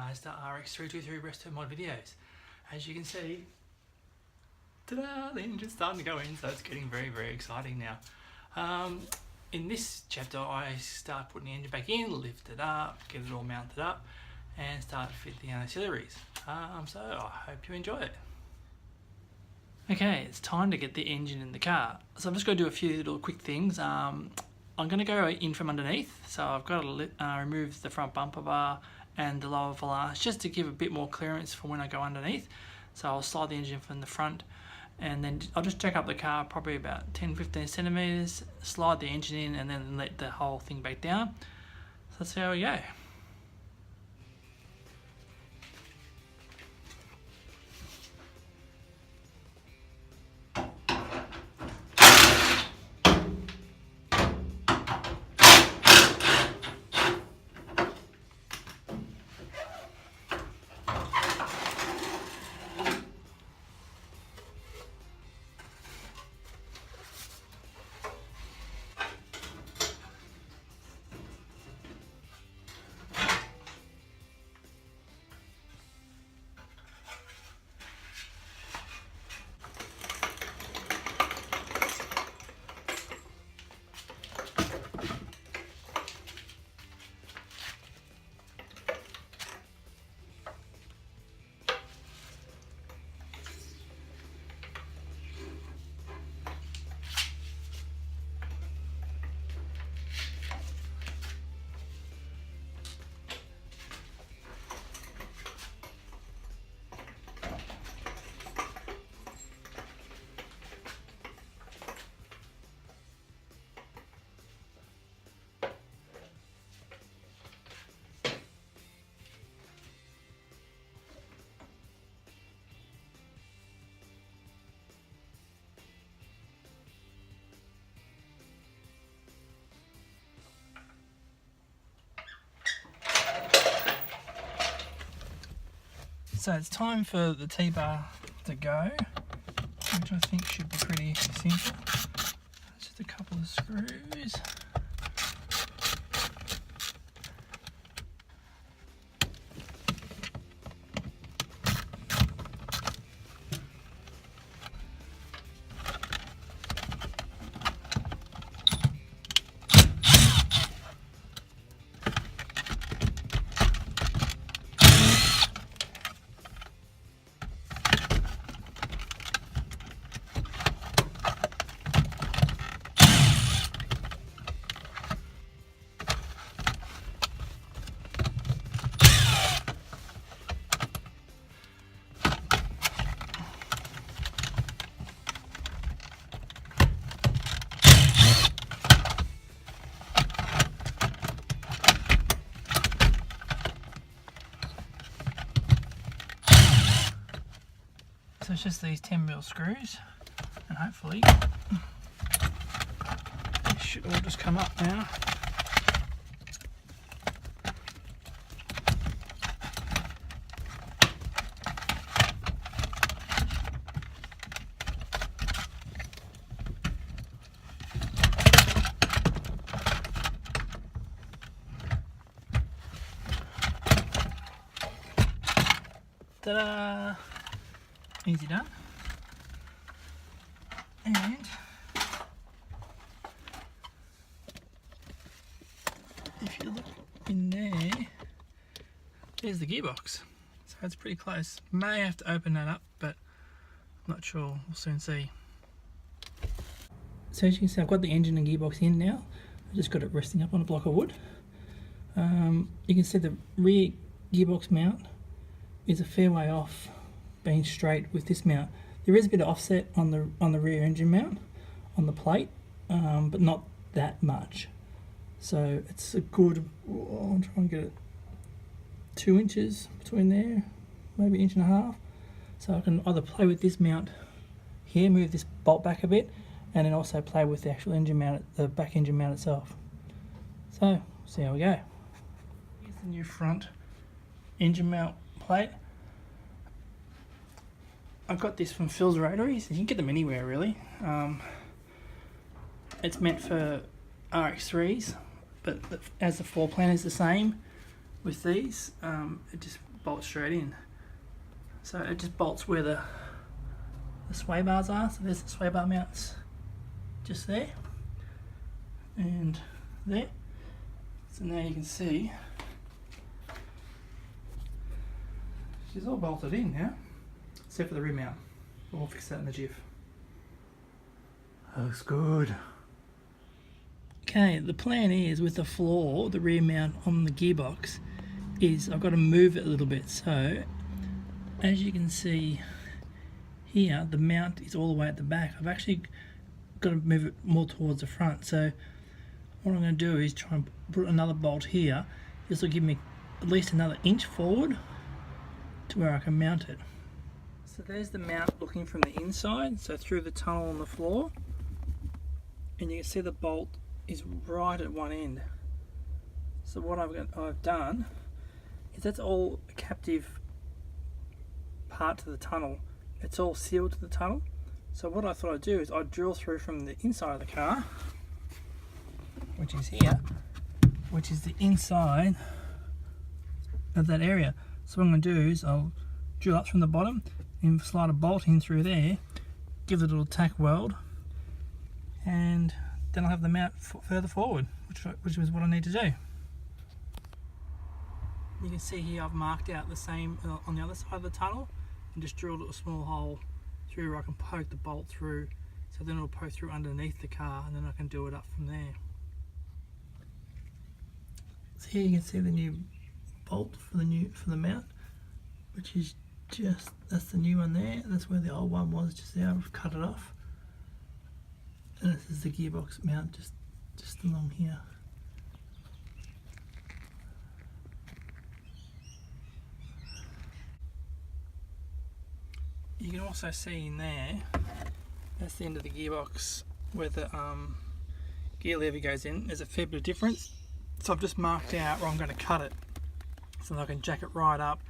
Mazda RX-323 resto mod videos. As you can see, ta-da, the engine's starting to go in, so it's getting very, very exciting now. In this chapter, I start putting the engine back in, lift it up, get it all mounted up, and start to fit the ancillaries. So I hope you enjoy it. Okay, it's time to get the engine in the car. So I'm just going to do a few little quick things. I'm going to go in from underneath, so I've got to remove the front bumper bar and the lower valance just to give a bit more clearance for when I go underneath. So I'll slide the engine from the front, and then I'll just jack up the car probably about 10-15 centimeters, slide the engine in, and then let the whole thing back down. So that's how we go. So it's time for the T-bar to go, which I think should be pretty simple. Just a couple of screws. So it's just these 10mm screws, and hopefully they should all just come up now. Ta-da! Easy done. And if you look in there, there's the gearbox. So it's pretty close. May have to open that up, but I'm not sure. We'll soon see. So as you can see, I've got the engine and gearbox in now. I've just got it resting up on a block of wood. You can see the rear gearbox mount is a fair way off being straight with this mount. There is a bit of offset on the rear engine mount on the plate, but not that much. So it's a good, I'll try and get it 2 inches between there, maybe 1.5 inches. So I can either play with this mount here, move this bolt back a bit, and then also play with the actual engine mount, the back engine mount itself. So see how we go. Here's the new front engine mount plate. I got this from Phil's Rotaries. You can get them anywhere really. It's meant for RX3s, but as the floor plan is the same with these, it just bolts straight in. So it just bolts where the sway bars are. So there's the sway bar mounts just there and there. So now you can see she's all bolted in now, except for the rear mount. We'll fix that in the jiff. That looks good. Okay, the plan is with the floor, the rear mount on the gearbox, is I've got to move it a little bit. So as you can see here, the mount is all the way at the back. I've actually got to move it more towards the front. So what I'm going to do is try and put another bolt here. This will give me at least another inch forward to where I can mount it. So there's the mount looking from the inside, so through the tunnel on the floor, and you can see the bolt is right at one end. So what I've done is that's all a captive part to the tunnel. It's all sealed to the tunnel. So what I thought I'd do is I'd drill through from the inside of the car, which is here, which is the inside of that area. So what I'm going to do is I'll drill up from the bottom and slide a bolt in through there, give it a little tack weld, and then I'll have the mount further forward, which is what I need to do. You can see here I've marked out the same on the other side of the tunnel and just drilled a small hole through where I can poke the bolt through, so then it'll poke through underneath the car and then I can do it up from there. So here you can see the new bolt for the mount, which is that's the new one there. That's where the old one was just there. I've cut it off. And this is the gearbox mount just along here. You can also see in there, that's the end of the gearbox where the gear lever goes in. There's a fair bit of difference. So I've just marked out where I'm going to cut it so that I can jack it right up,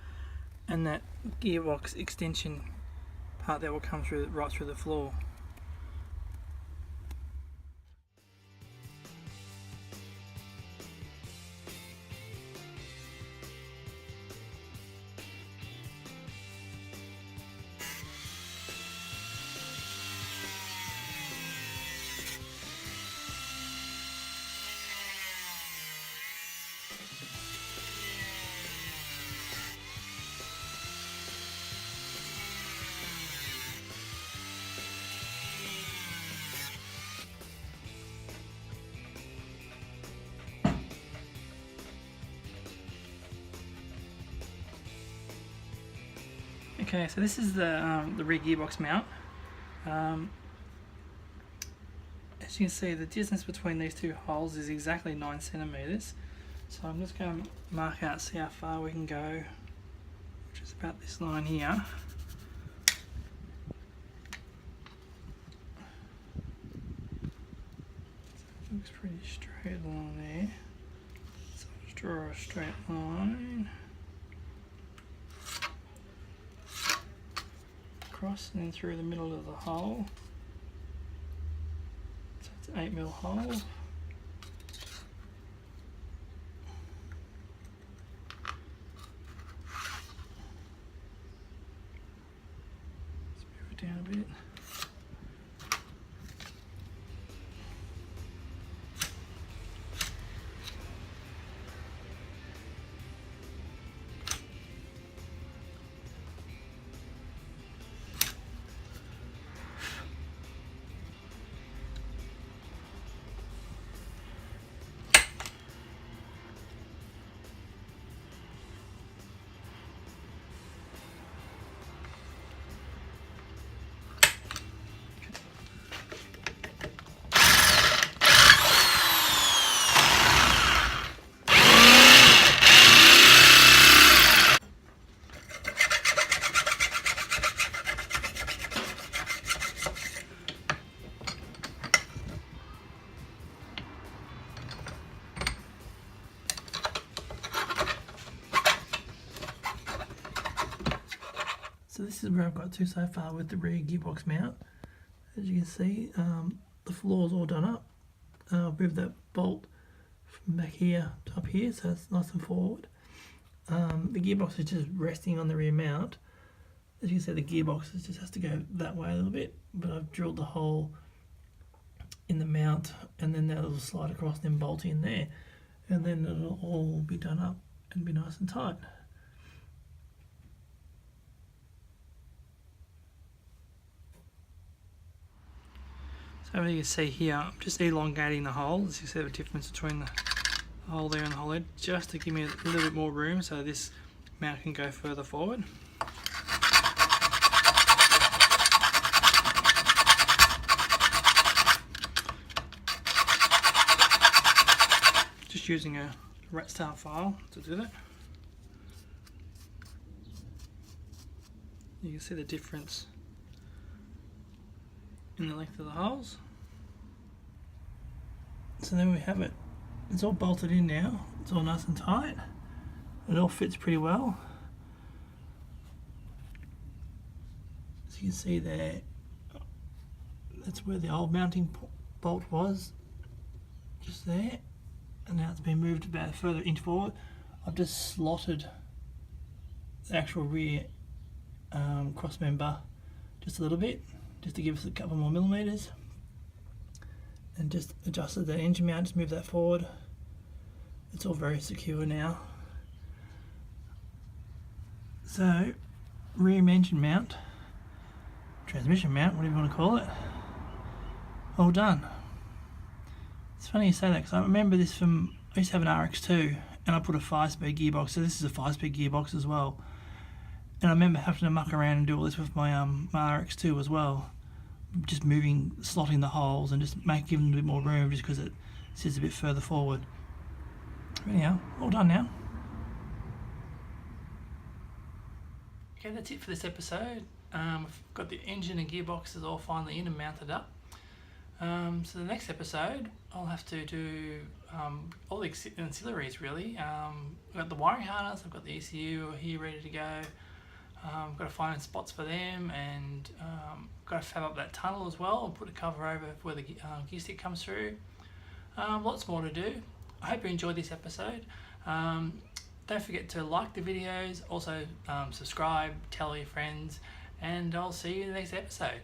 and that gearbox extension part there will come through right through the floor. Okay, so this is the rear gearbox mount. As you can see, the distance between these two holes is exactly 9 centimeters. So I'm just going to mark out, see how far we can go, which is about this line here. So it looks pretty straight along there. So I'll just draw a straight line across and then through the middle of the hole. So it's an 8mm hole. Let's move it down a bit. So this is where I've got to so far with the rear gearbox mount. As you can see, the floor's all done up. I've moved that bolt from back here to up here, so it's nice and forward. the gearbox is just resting on the rear mount. As you can see, the gearbox just has to go that way a little bit, but I've drilled the hole in the mount, and then that'll slide across and then bolt in there, and then it'll all be done up and be nice and tight. So as you can see here, I'm just elongating the hole. As you see the difference between the hole there and the hole there, just to give me a little bit more room so this mount can go further forward. Just using a rat style file to do that. You can see the difference in the length of the holes. So there we have it. It's all bolted in now. It's all nice and tight. It all fits pretty well. As you can see there, that's where the old mounting bolt was, just there. And now it's been moved about a further inch forward. I've just slotted the actual rear cross member just a little bit, just to give us a couple more millimeters, and just adjusted the engine mount, just move that forward. It's all very secure now. So, rear engine mount, transmission mount, whatever you want to call it, all done. It's funny you say that, because I remember this from, I used to have an RX2 and I put a 5-speed gearbox, so this is a 5-speed gearbox as well. And I remember having to muck around and do all this with my my RX2 as well, just moving, slotting the holes and just giving them a bit more room, just because it sits a bit further forward. Anyhow, all done now. Okay, that's it for this episode. We've got the engine and gearboxes all finally in and mounted up. So the next episode, I'll have to do all the ancillaries really. I've got the wiring harness, I've got the ECU here ready to go. I've got to find spots for them, and got to fab up that tunnel as well and put a cover over where the gear stick comes through. Lots more to do. I hope you enjoyed this episode. Don't forget to like the videos, also subscribe, tell your friends, and I'll see you in the next episode.